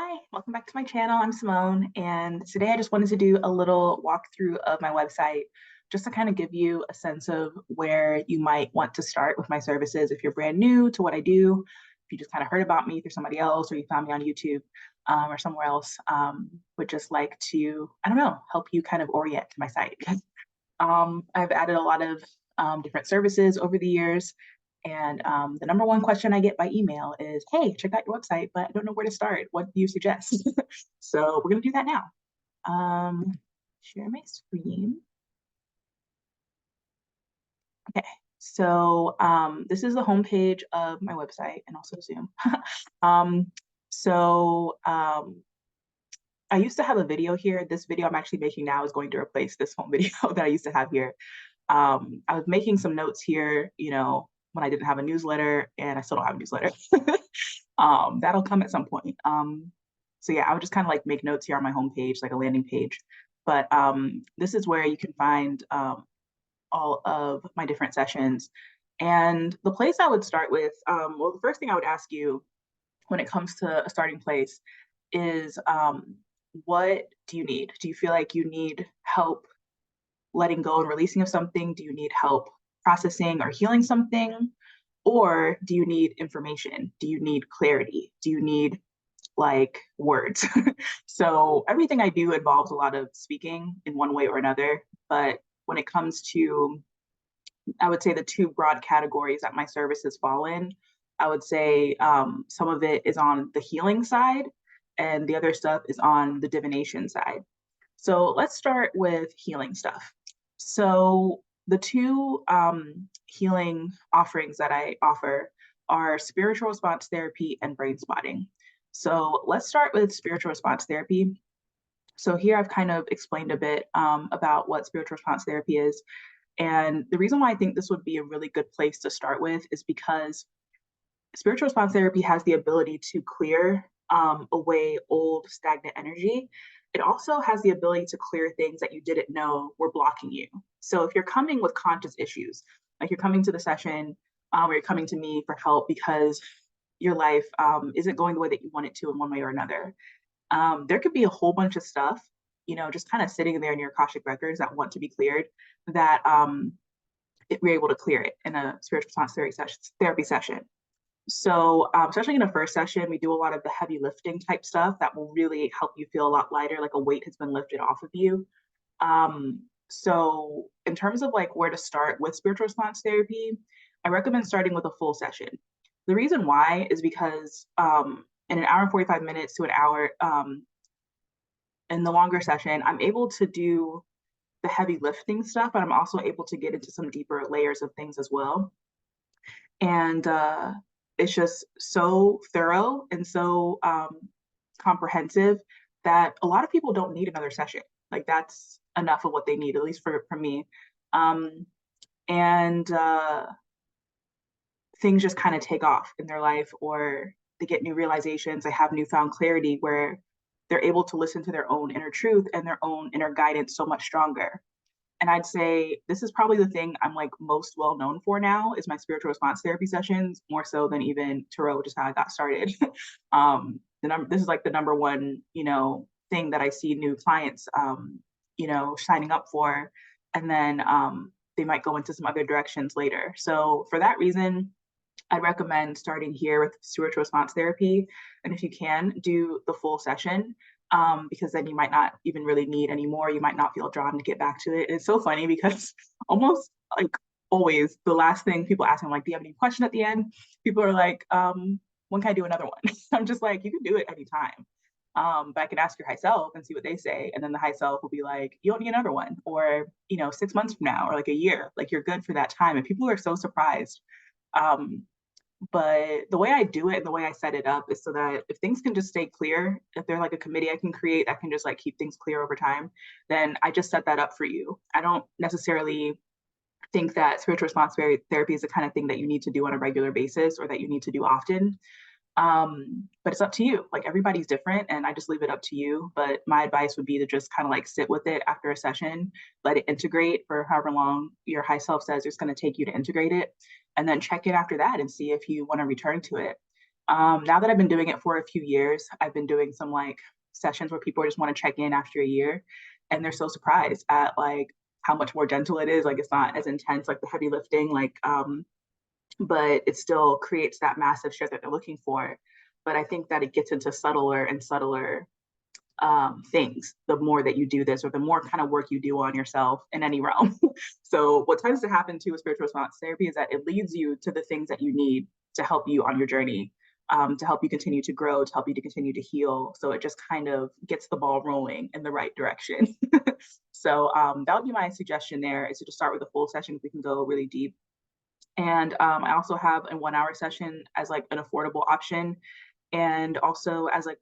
Hi, welcome back to my channel. I'm Simone, and today I just wanted to do a little walkthrough of my website just to kind of give you a sense of where you might want to start with my services if you're brand new to what I do, if you just kind of heard about me through somebody else or you found me on YouTube or somewhere else, would just like to, I don't know, help you kind of orient to my site. I've added a lot of different services over the years. And the number one question I get by email is, hey, check out your website, but I don't know where to start. What do you suggest? So we're going to do that now. Share my screen. Okay, so this is the homepage of my website and also Zoom. um, so I used to have a video here. This video I'm actually making now is going to replace this home video that I used to have here. I was making some notes here, when I didn't have a newsletter, and I still don't have a newsletter. That'll come at some point. So yeah, I would just kind of like make notes here on my homepage, like a landing page. But this is where you can find all of my different sessions. And the place I would start with, well, the first thing I would ask you when it comes to a starting place is what do you need? Do you feel like you need help letting go and releasing of something? Do you need help processing or healing something? Or do you need information? Do you need clarity? Do you need like words? So everything I do involves a lot of speaking in one way or another. But when it comes to, I would say the two broad categories that my services fall in, I would say some of it is on the healing side and the other stuff is on the divination side. So let's start with healing stuff. So the two healing offerings that I offer are spiritual response therapy and brain spotting. So let's start with spiritual response therapy. So here I've kind of explained a bit about what spiritual response therapy is. And the reason why I think this would be a really good place to start with is because spiritual response therapy has the ability to clear away old stagnant energy. It also has the ability to clear things that you didn't know were blocking you. So if you're coming with conscious issues, like you're coming to the session or you're coming to me for help because your life isn't going the way that you want it to in one way or another, there could be a whole bunch of stuff, just kind of sitting there in your Akashic records that want to be cleared that we're able to clear it in a spiritual response therapy session. So, especially in the first session, we do a lot of the heavy lifting type stuff that will really help you feel a lot lighter, like a weight has been lifted off of you. So, in terms of like where to start with spiritual response therapy, I recommend starting with a full session. The reason why is because in an hour and 45 minutes to an hour, in the longer session, I'm able to do the heavy lifting stuff, but I'm also able to get into some deeper layers of things as well. And it's just so thorough and so comprehensive that a lot of people don't need another session. Like that's enough of what they need, at least for me. And things just kind of take off in their life, or they get new realizations, they have newfound clarity where they're able to listen to their own inner truth and their own inner guidance so much stronger. And I'd say this is probably the thing I'm like most well known for now is my spiritual response therapy sessions, more so than even tarot, which is how I got started. This is like the number one, thing that I see new clients, signing up for, and then they might go into some other directions later. So for that reason, I recommend starting here with spiritual response therapy. And if you can, do the full session because then you might not even really need any more. You might not feel drawn to get back to it. And it's so funny because almost like always, the last thing people ask me, like, do you have any question at the end? People are like, when can I do another one? I'm just like, you can do it anytime. But I can ask your high self and see what they say. And then the high self will be like, you don't need another one. Or, 6 months from now, or like a year, like you're good for that time. And people are so surprised. But the way I do it and the way I set it up is so that if things can just stay clear, if they're like a committee I can create that can just like keep things clear over time, then I just set that up for you. I don't necessarily think that spiritual response therapy is the kind of thing that you need to do on a regular basis or that you need to do often. But it's up to you. Like everybody's different and I just leave it up to you. But my advice would be to just kind of like sit with it after a session, let it integrate for however long your high self says it's going to take you to integrate it. And then check in after that and see if you want to return to it. Now that I've been doing it for a few years, I've been doing some like sessions where people just want to check in after a year, and they're so surprised at like how much more gentle it is. Like it's not as intense, like the heavy lifting, but it still creates that massive shift that they're looking for. But I think that it gets into subtler and subtler things the more that you do this, or the more kind of work you do on yourself in any realm. So what tends to happen too with spiritual response therapy is that it leads you to the things that you need to help you on your journey, to help you continue to grow, to help you to continue to heal. So it just kind of gets the ball rolling in the right direction. So that would be my suggestion there, is to just start with a full session. We can go really deep. And I also have a 1 hour session as like an affordable option, and also as like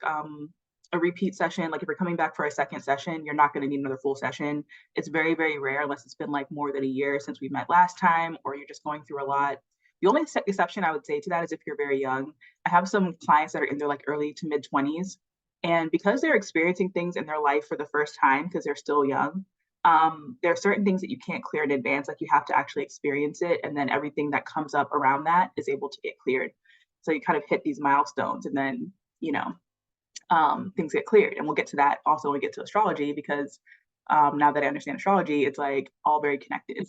a repeat session. Like if you're coming back for a second session, you're not going to need another full session. It's very, very rare, unless it's been like more than a year since we met last time, or you're just going through a lot. The only exception I would say to that is if you're very young. I have some clients that are in their like early to mid 20s, and because they're experiencing things in their life for the first time because they're still young, there are certain things that you can't clear in advance. Like you have to actually experience it, and then everything that comes up around that is able to get cleared. So you kind of hit these milestones, and then things get cleared. And we'll get to that also when we get to astrology, because now that I understand astrology, it's like all very connected.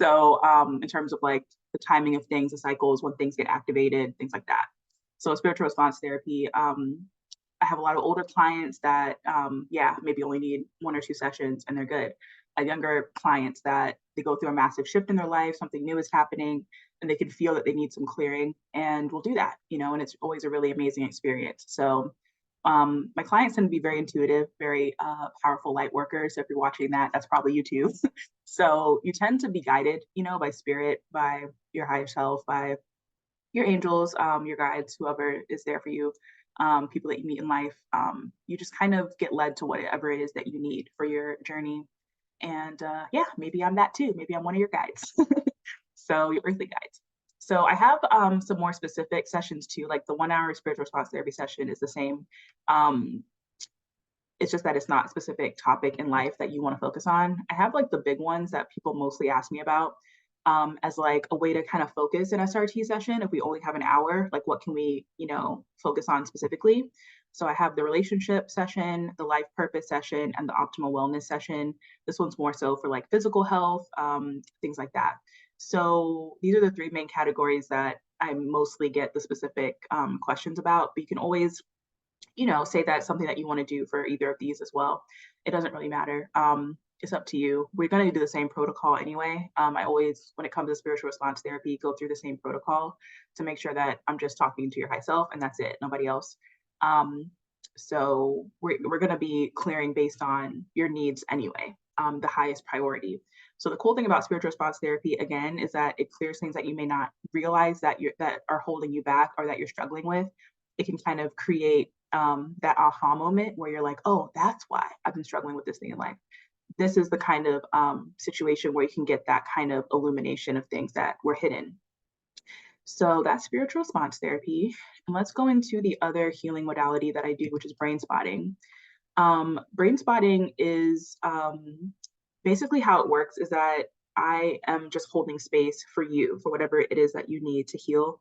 So in terms of like the timing of things, the cycles, when things get activated, things like that. So spiritual response therapy, I have a lot of older clients that, maybe only need 1 or 2 sessions and they're good. I have younger clients that they go through a massive shift in their life, something new is happening, and they can feel that they need some clearing, and we'll do that, and it's always a really amazing experience. So my clients tend to be very intuitive, very powerful light workers. So if you're watching that, that's probably you too. So you tend to be guided, by spirit, by your higher self, by your angels, your guides, whoever is there for you, people that you meet in life. You just kind of get led to whatever it is that you need for your journey. And maybe I'm that too. Maybe I'm one of your guides. So your earthly guides. So I have some more specific sessions too, like the 1 hour spiritual response therapy session is the same. It's just that it's not a specific topic in life that you want to focus on. I have like the big ones that people mostly ask me about, as like a way to kind of focus an SRT session. If we only have an hour, like what can we, focus on specifically? So I have the relationship session, the life purpose session, and the optimal wellness session. This one's more so for like physical health, things like that. So these are the 3 main categories that I mostly get the specific questions about, but you can always say that's something that you want to do for either of these as well. It doesn't really matter. It's up to you. We're going to do the same protocol anyway. I always, when it comes to spiritual response therapy, go through the same protocol to make sure that I'm just talking to your high self and that's it, nobody else. So we're going to be clearing based on your needs anyway, the highest priority. So the cool thing about spiritual response therapy, again, is that it clears things that you may not realize that are holding you back or that you're struggling with. It can kind of create that aha moment where you're like, oh, that's why I've been struggling with this thing in life. This is the kind of situation where you can get that kind of illumination of things that were hidden. So that's spiritual response therapy. And let's go into the other healing modality that I do, which is brain spotting. Brain spotting is basically how it works is that I am just holding space for you, for whatever it is that you need to heal.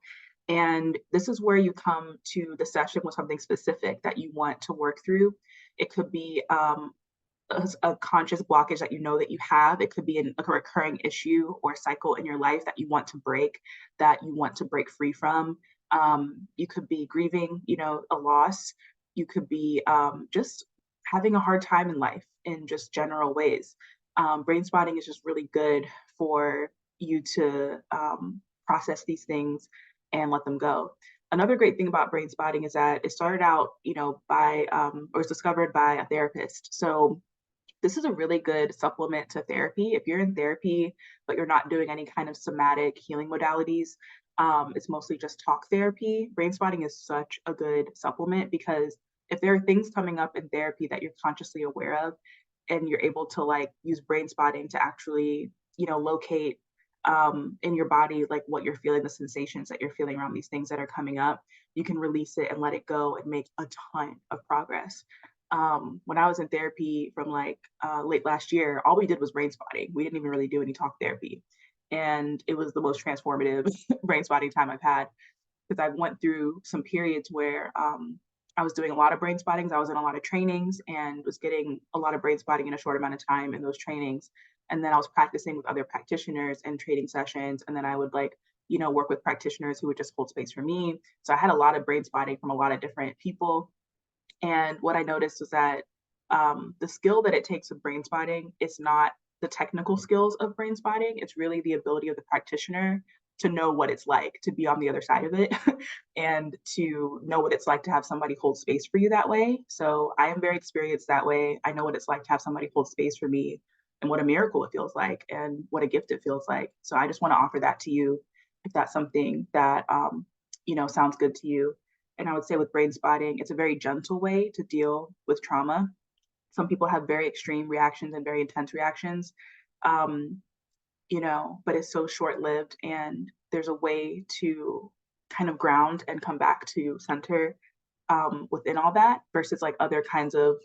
And this is where you come to the session with something specific that you want to work through. It could be a conscious blockage that you know that you have. It could be a recurring issue or cycle in your life that you want to break, that you want to break free from. You could be grieving, a loss. You could be just having a hard time in life in just general ways. Brain spotting is just really good for you to process these things and let them go. Another great thing about brain spotting is that it started out, by or was discovered by a therapist. So this is a really good supplement to therapy. If you're in therapy, but you're not doing any kind of somatic healing modalities, it's mostly just talk therapy. Brain spotting is such a good supplement because if there are things coming up in therapy that you're consciously aware of, and you're able to like use brain spotting to actually, locate in your body, like what you're feeling, the sensations that you're feeling around these things that are coming up, you can release it and let it go and make a ton of progress. When I was in therapy from like late last year, all we did was brain spotting. We didn't even really do any talk therapy. And it was the most transformative brain spotting time I've had. because I went through some periods where I was doing a lot of brain spottings. I was in a lot of trainings and was getting a lot of brain spotting in a short amount of time in those trainings. And then I was practicing with other practitioners and trading sessions. And then I would like, work with practitioners who would just hold space for me. So I had a lot of brain spotting from a lot of different people. And what I noticed was that the skill that it takes with brain spotting is not the technical skills of brain spotting. It's really the ability of the practitioner to know what it's like to be on the other side of it and to know what it's like to have somebody hold space for you that way. So I am very experienced that way. I know what it's like to have somebody hold space for me and what a miracle it feels like and what a gift it feels like. So I just want to offer that to you if that's something that sounds good to you. And I would say with brain spotting, it's a very gentle way to deal with trauma. Some people have very extreme reactions and very intense reactions, um, but it's so short lived. And there's a way to kind of ground and come back to center within all that versus like other kinds of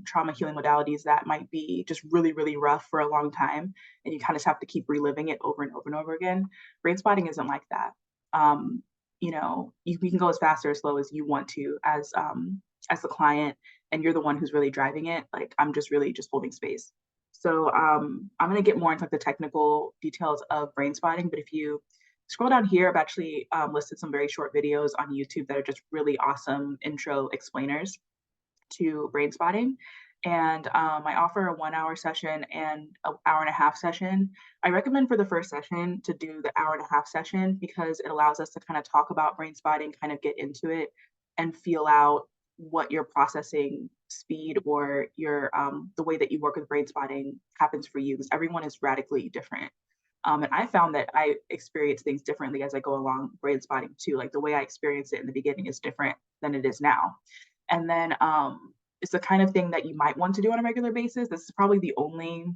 trauma healing modalities that might be just really, really rough for a long time. And you kind of just have to keep reliving it over and over and over again. Brain spotting isn't like that. Um, you can go as fast or as slow as you want to as the client, and you're the one who's really driving it. Like I'm just really just holding space. So I'm going to get more into like the technical details of brain spotting, but if you scroll down here, I've actually listed some very short videos on YouTube that are just really awesome intro explainers to brain spotting. And I offer a 1 hour session and an hour and a half session. I recommend for the first session to do the hour and a half session because it allows us to kind of talk about brain spotting, kind of get into it and feel out what your processing speed or your the way that you work with brain spotting happens for you because everyone is radically different. And I found that I experience things differently as I go along brain spotting too. Like the way I experienced it in the beginning is different than it is now. And then it's the kind of thing that you might want to do on a regular basis. This is probably the only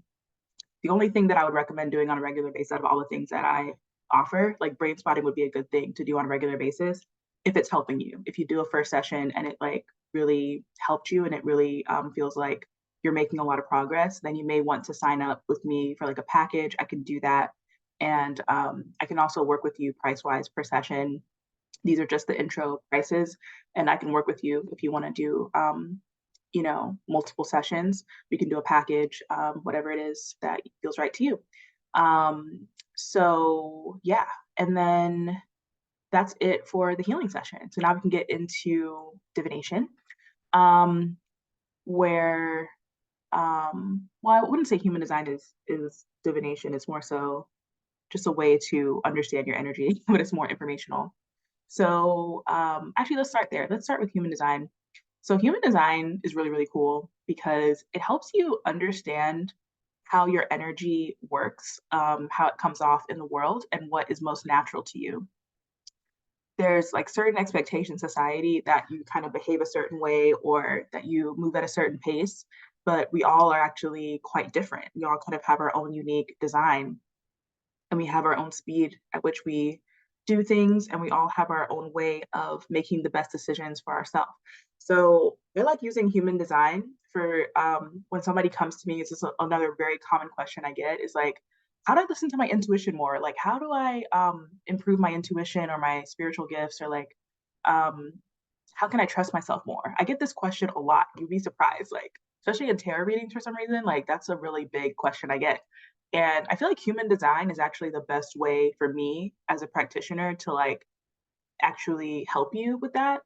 thing that I would recommend doing on a regular basis out of all the things that I offer. Like brain spotting would be a good thing to do on a regular basis if it's helping you. If you do a first session and it like really helped you and it really feels like you're making a lot of progress, then you may want to sign up with me for like a package. I can do that. And I can also work with you price wise per session. These are just the intro prices, and I can work with you if you want to do multiple sessions. We can do a package, whatever it is that feels right to you. So yeah, and then that's it for the healing session. So now we can get into divination, where well, I wouldn't say human design is divination. It's more so just a way to understand your energy, but it's more informational. So actually, let's start there. Let's start with human design. So human design is really, really cool because it helps you understand how your energy works, how it comes off in the world, and what is most natural to you. There's like certain expectations in society that you kind of behave a certain way or that you move at a certain pace, but we all are actually quite different. We all kind of have our own unique design and we have our own speed at which we do things, and we all have our own way of making the best decisions for ourselves. So I like using human design for when somebody comes to me. It's just another very common question I get is like, how do I listen to my intuition more? Like, how do I improve my intuition or my spiritual gifts, or like, um, how can I trust myself more? I get this question a lot. You'd be surprised, like, especially in tarot readings for some reason, like that's a really big question I get. And I feel like human design is actually the best way for me as a practitioner to like actually help you with that.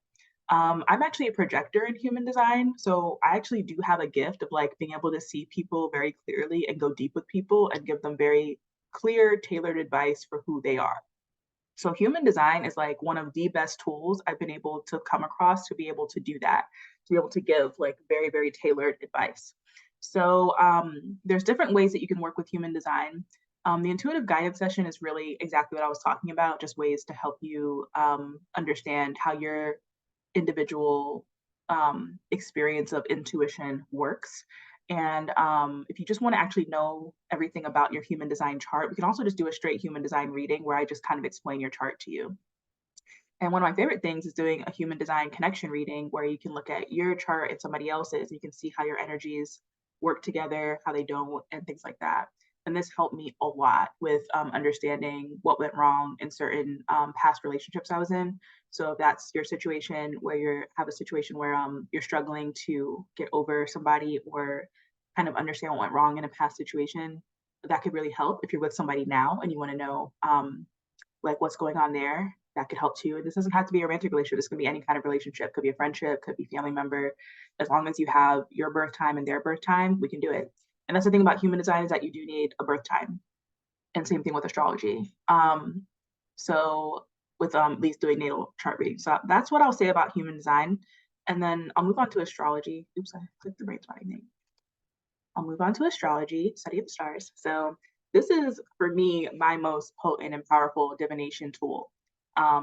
I'm actually a projector in human design. So I actually do have a gift of like being able to see people very clearly and go deep with people and give them very clear, tailored advice for who they are. So human design is like one of the best tools I've been able to come across to be able to do that, to be able to give like very, very tailored advice. So there's different ways that you can work with human design. The intuitive guidance session is really exactly what I was talking about, just ways to help you understand how your individual experience of intuition works. And if you just want to actually know everything about your human design chart, we can also just do a straight human design reading where I just kind of explain your chart to you. And one of my favorite things is doing a human design connection reading where you can look at your chart and somebody else's. You can see how your energies work together, how they don't, and things like that. And this helped me a lot with understanding what went wrong in certain past relationships I was in. So if that's your situation where you have a situation where you're struggling to get over somebody or kind of understand what went wrong in a past situation, that could really help if you're with somebody now and you want to know like what's going on there. That could help too. And this doesn't have to be a romantic relationship. This can be any kind of relationship. Could be a friendship, could be family member. As long as you have your birth time and their birth time, we can do it. And that's the thing about human design is that you do need a birth time. And same thing with astrology. So with at least doing natal chart reading. So that's what I'll say about human design. And then I'll move on to astrology. Oops, I clicked the brain spotting thing. I'll move on to astrology, study of the stars. So this is, for me, my most potent and powerful divination tool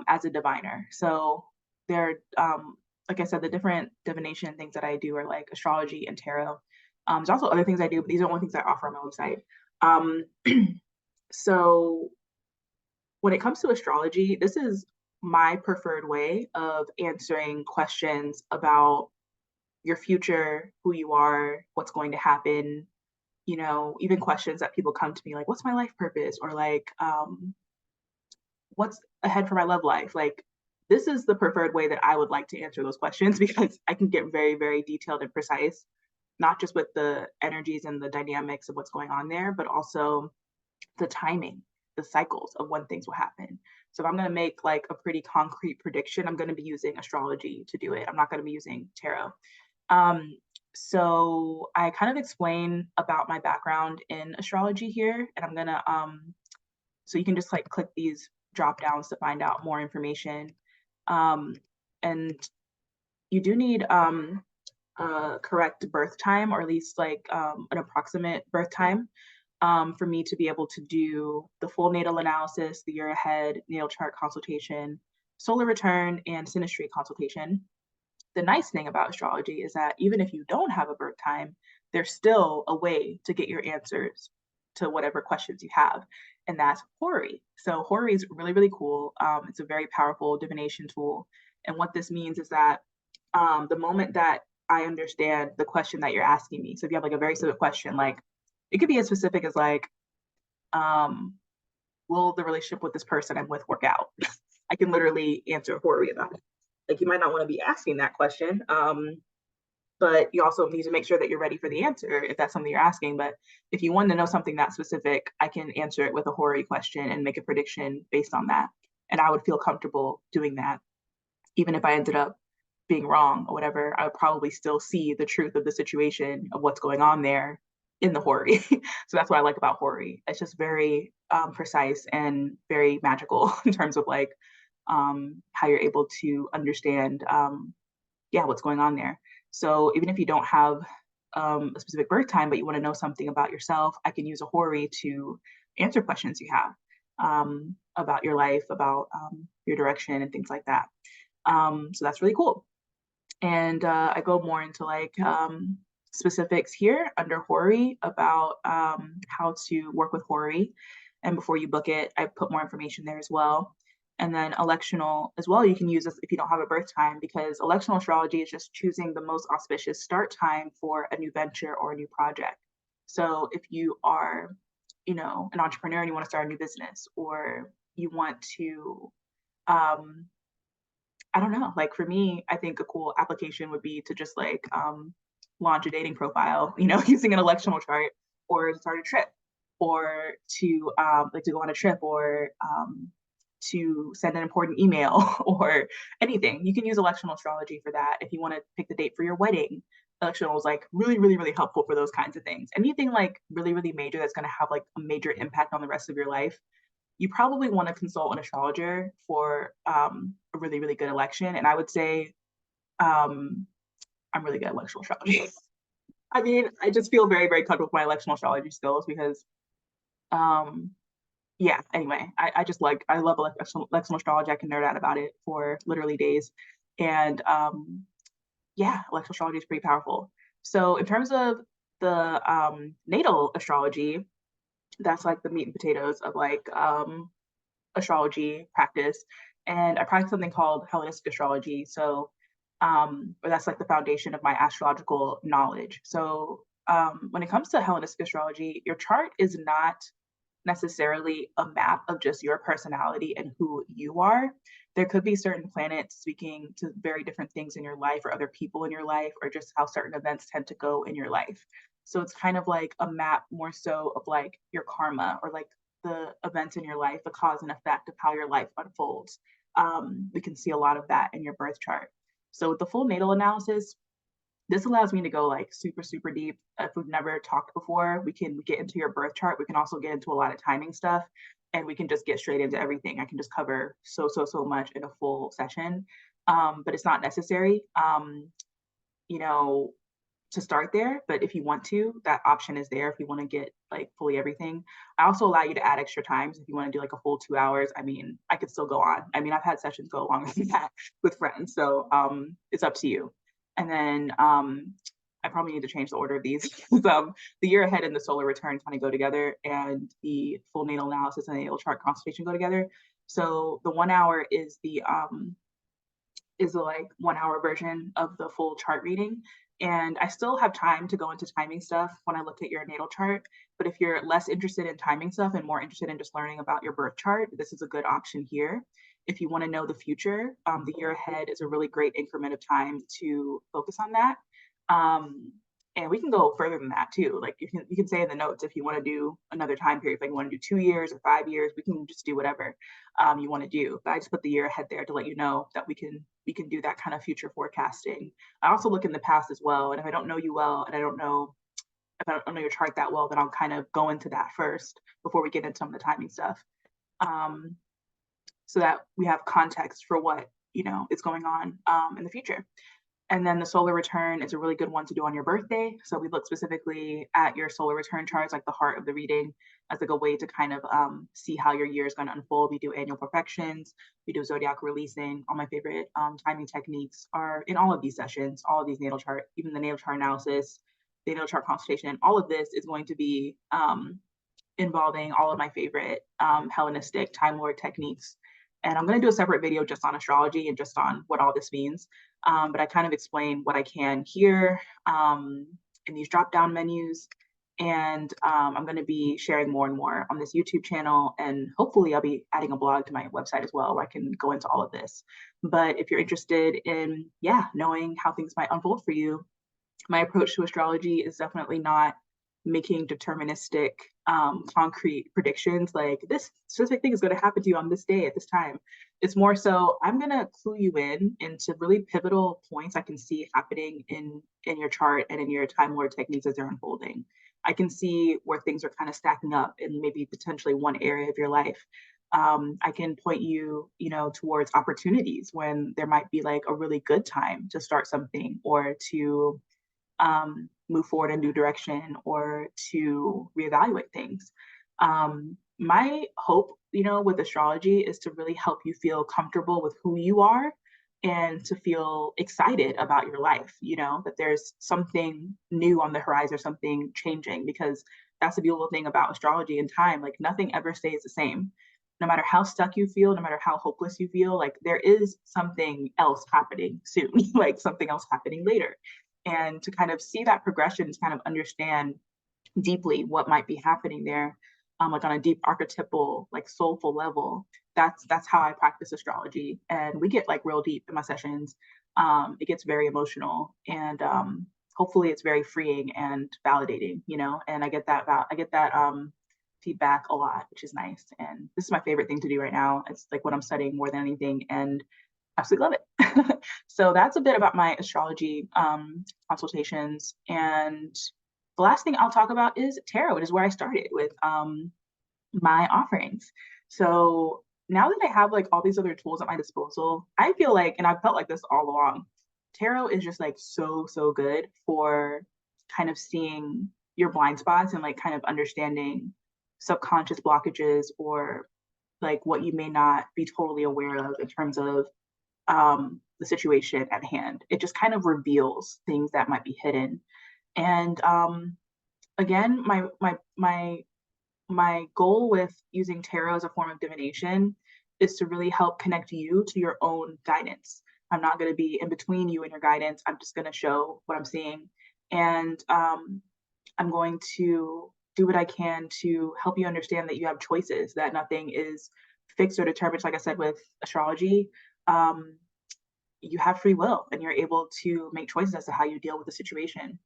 as a diviner. So there, like I said, the different divination things that I do are like astrology and tarot. There's also other things I do, but these are only things I offer on my website. Um, so when it comes to astrology, this is my preferred way of answering questions about your future, who you are, what's going to happen, even questions that people come to me like, what's my life purpose? Or like, what's ahead for my love life? Like, this is the preferred way that I would like to answer those questions because I can get very, very detailed and precise, not just with the energies and the dynamics of what's going on there, but also the timing, the cycles of when things will happen. So if I'm going to make like a pretty concrete prediction, I'm going to be using astrology to do it. I'm not going to be using tarot. Um, so I kind of explain about my background in astrology here, and I'm gonna so you can just like click these drop downs to find out more information. And you do need correct birth time, or at least like an approximate birth time, for me to be able to do the full natal analysis, the year ahead, natal chart consultation, solar return, and synastry consultation. The nice thing about astrology is that even if you don't have a birth time, there's still a way to get your answers to whatever questions you have, and that's Hori. So Hori is really, really cool. It's a very powerful divination tool. And what this means is that the moment that I understand the question that you're asking me, so if you have like a very specific question, like it could be as specific as like, um, will the relationship with this person I'm with work out? I can literally answer Hori about it. Like you might not want to be asking that question, but you also need to make sure that you're ready for the answer if that's something you're asking. But if you want to know something that specific, I can answer it with a Hori question and make a prediction based on that. And I would feel comfortable doing that. Even if I ended up being wrong or whatever, I would probably still see the truth of the situation of what's going on there in the Hori. So that's what I like about Hori. It's just very precise and very magical in terms of like how you're able to understand, what's going on there. So even if you don't have a specific birth time, but you want to know something about yourself, I can use a Hori to answer questions you have about your life, about your direction, and things like that. So that's really cool. And I go more into like specifics here under Hori about how to work with Hori. And before you book it, I put more information there as well. And then electional as well, you can use this if you don't have a birth time, because electional astrology is just choosing the most auspicious start time for a new venture or a new project. So if you are, an entrepreneur and you want to start a new business, or you want to, I don't know, like for me, I think a cool application would be to just like launch a dating profile, using an electional chart, or start a trip, or to like to go on a trip, or to send an important email or anything. You can use electional astrology for that. If you want to pick the date for your wedding, electional is like really, really, really helpful for those kinds of things. Anything like really, really major that's going to have like a major impact on the rest of your life, you probably want to consult an astrologer for a really, really good election. And I would say I'm really good at electional astrology. I mean, I just feel very, very comfortable with my electional astrology skills because anyway, I just like, I love electional astrology. I can nerd out about it for literally days. And electional astrology is pretty powerful. So in terms of the natal astrology, that's like the meat and potatoes of like astrology practice. And I practice something called Hellenistic astrology. So, or that's like the foundation of my astrological knowledge. So when it comes to Hellenistic astrology, your chart is not necessarily a map of just your personality and who you are. There could be certain planets speaking to very different things in your life or other people in your life or just how certain events tend to go in your life. So it's kind of like a map more so of like your karma or like the events in your life, the cause and effect of how your life unfolds. We can see a lot of that in your birth chart. So with the full natal analysis, this allows me to go like super, super deep. If we've never talked before, we can get into your birth chart. We can also get into a lot of timing stuff and we can just get straight into everything. I can just cover so much in a full session. But it's not necessary, you know, to start there. But if you want to, that option is there if you want to get like fully everything. I also allow you to add extra times if you want to do like a full 2 hours. I mean, I could still go on. I mean, I've had sessions go longer than that with friends. So it's up to you. And then I probably need to change the order of these because the year ahead and the solar return kind of go together, and the full natal analysis and the natal chart consultation go together. So the 1 hour is the like 1 hour version of the full chart reading. And I still have time to go into timing stuff when I look at your natal chart. But if you're less interested in timing stuff and more interested in just learning about your birth chart, this is a good option here. If you want to know the future, the year ahead is a really great increment of time to focus on that. And we can go further than that too. Like you can say in the notes if you want to do another time period, like you want to do 2 years or 5 years, we can just do whatever you want to do. But I just put the year ahead there to let you know that we can do that kind of future forecasting. I also look in the past as well. And if I don't know you well and if I don't know your chart that well, then I'll kind of go into that first before we get into some of the timing stuff. So that we have context for what, is going on in the future. And then the solar return is a really good one to do on your birthday. So we look specifically at your solar return charts, like the heart of the reading, as like a way to kind of see how your year is going to unfold. We do annual perfections, we do zodiac releasing. All my favorite timing techniques are in all of these sessions, all of these natal chart, even the natal chart analysis, the natal chart consultation. All of this is going to be involving all of my favorite Hellenistic Time Lord techniques. And I'm going to do a separate video just on astrology and just on what all this means. But I kind of explain what I can here in these drop-down menus. And I'm going to be sharing more and more on this YouTube channel. And hopefully I'll be adding a blog to my website as well, where I can go into all of this. But if you're interested in, knowing how things might unfold for you, my approach to astrology is definitely not making deterministic, concrete predictions like this specific thing is going to happen to you on this day at this time. It's more so I'm going to clue you in into really pivotal points I can see happening in your chart and in your Time Lord techniques as they're unfolding. I can see where things are kind of stacking up in maybe potentially one area of your life. I can point you, towards opportunities when there might be like a really good time to start something or to move forward in a new direction or to reevaluate things. My hope, with astrology is to really help you feel comfortable with who you are and to feel excited about your life, that there's something new on the horizon or something changing, because that's the beautiful thing about astrology and time. Like nothing ever stays the same. No matter how stuck you feel, no matter how hopeless you feel, like there is something else happening soon, like something else happening later. And to kind of see that progression, to kind of understand deeply what might be happening there, like on a deep archetypal, like soulful level. That's how I practice astrology, and we get like real deep in my sessions. It gets very emotional, and hopefully, it's very freeing and validating. And I get that feedback a lot, which is nice. And this is my favorite thing to do right now. It's like what I'm studying more than anything, and absolutely love it. So that's a bit about my astrology consultations. And the last thing I'll talk about is tarot. It is where I started with my offerings. So now that I have like all these other tools at my disposal, I feel like, and I've felt like this all along, tarot is just like so good for kind of seeing your blind spots and like kind of understanding subconscious blockages or like what you may not be totally aware of in terms of the situation at hand. It just kind of reveals things that might be hidden. And again, my goal with using tarot as a form of divination is to really help connect you to your own guidance. I'm not going to be in between you and your guidance. I'm just going to show what I'm seeing. And I'm going to do what I can to help you understand that you have choices, that nothing is fixed or determined. Like I said with astrology, um, you have free will and you're able to make choices as to how you deal with the situation.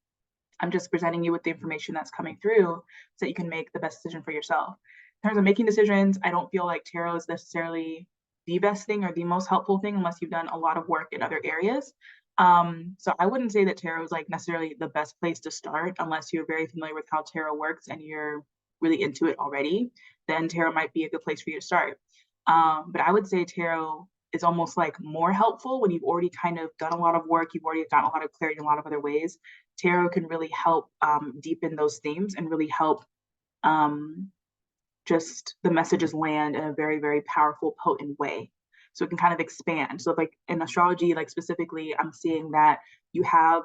I'm just presenting you with the information that's coming through so that you can make the best decision for yourself. In terms of making decisions, I don't feel like tarot is necessarily the best thing or the most helpful thing unless you've done a lot of work in other areas. So I wouldn't say that tarot is like necessarily the best place to start unless you're very familiar with how tarot works and you're really into it already. Then tarot might be a good place for you to start. But I would say tarot is almost like more helpful when you've already kind of done a lot of work, you've already gotten a lot of clarity in a lot of other ways. Tarot can really help deepen those themes and really help um, just the messages land in a very, very powerful, potent way. So it can kind of expand. So, like in astrology, like specifically, I'm seeing that you have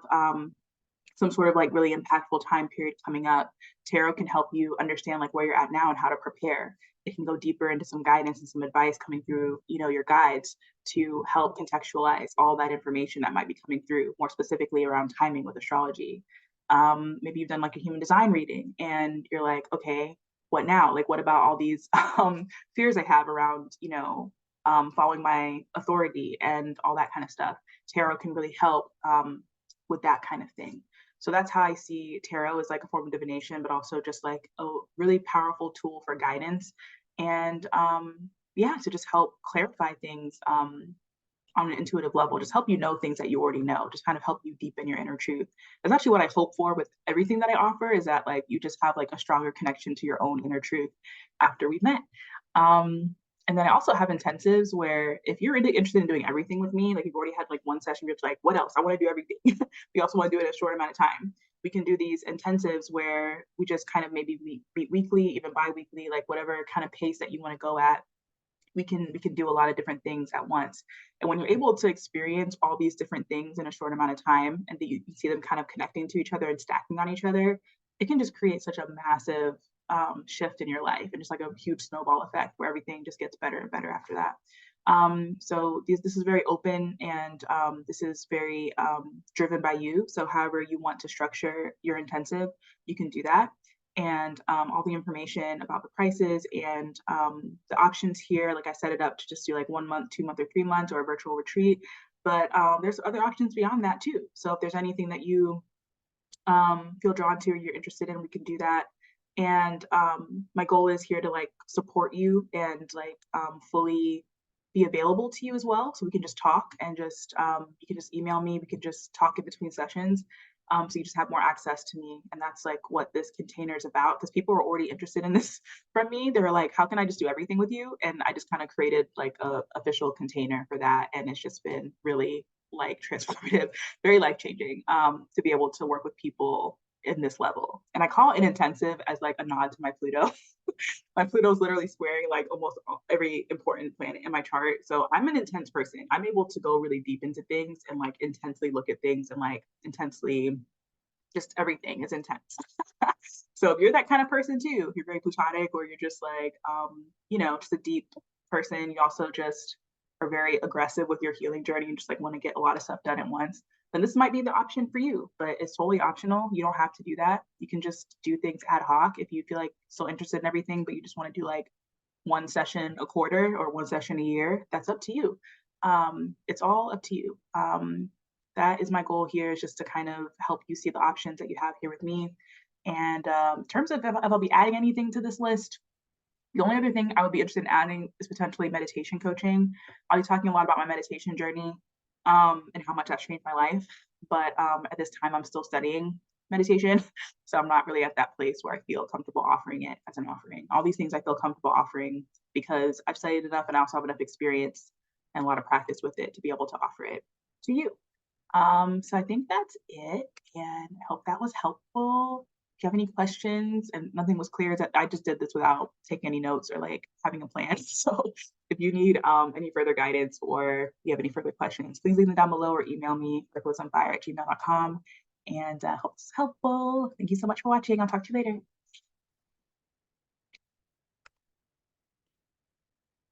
some sort of like really impactful time period coming up. Tarot can help you understand like where you're at now and how to prepare. It can go deeper into some guidance and some advice coming through, your guides to help contextualize all that information that might be coming through, more specifically around timing with astrology. Maybe you've done like a human design reading and you're like, okay, what now? Like, what about all these fears I have around, following my authority and all that kind of stuff? Tarot can really help with that kind of thing. So that's how I see tarot as like a form of divination, but also just like a really powerful tool for guidance and yeah, to just help clarify things on an intuitive level, just help you know things that you already know, just kind of help you deepen your inner truth. That's actually what I hope for with everything that I offer is that like you just have like a stronger connection to your own inner truth after we've met. And then I also have intensives where if you're really interested in doing everything with me, like you've already had like one session, you're just like, what else? I want to do everything. We also want to do it in a short amount of time. We can do these intensives where we just kind of maybe meet weekly, even bi-weekly, like whatever kind of pace that you want to go at. We can do a lot of different things at once. And when you're able to experience all these different things in a short amount of time and that you see them kind of connecting to each other and stacking on each other, it can just create such a massive shift in your life and just like a huge snowball effect where everything just gets better and better after that. So this is very open and this is very driven by you. So however you want to structure your intensive, you can do that. And all the information about the prices and the options here, like I set it up to just do like 1 month, 2 month, or 3 months or a virtual retreat. But there's other options beyond that too. So if there's anything that you feel drawn to or you're interested in, we can do that. And my goal is here to like support you and like fully be available to you as well. So we can just talk and just you can just email me. We can just talk in between sessions. So you just have more access to me. And that's like what this container is about. Because people were already interested in this from me. They were like, how can I just do everything with you? And I just kind of created like a official container for that. And it's just been really like transformative, very life changing to be able to work with people in this level. And I call it an intensive as like a nod to my Pluto. My Pluto's literally squaring like almost every important planet in my chart. So I'm an intense person. I'm able to go really deep into things and like intensely look at things and like intensely just everything is intense. So if you're that kind of person too, if you're very plutonic or you're just like just a deep person, you also just are very aggressive with your healing journey and just like want to get a lot of stuff done at once, then this might be the option for you. But it's totally optional. You don't have to do that. You can just do things ad hoc if you feel like so interested in everything, but you just want to do like one session a quarter or one session a year. That's up to you. It's all up to you. That is my goal here, is just to kind of help you see the options that you have here with me. And in terms of if I'll be adding anything to this list, the only other thing I would be interested in adding is potentially meditation coaching. I'll be talking a lot about my meditation journey and how much that's changed my life. But at this time, I'm still studying meditation. So I'm not really at that place where I feel comfortable offering it as an offering. All these things I feel comfortable offering because I've studied enough and I also have enough experience and a lot of practice with it to be able to offer it to you. So I think that's it. And I hope that was helpful. If you have any questions and nothing was clear, that I just did this without taking any notes or like having a plan. So if you need any further guidance or you have any further questions, please leave them down below or email me at gmail.com. And hope this is helpful. Thank you so much for watching. I'll talk to you later.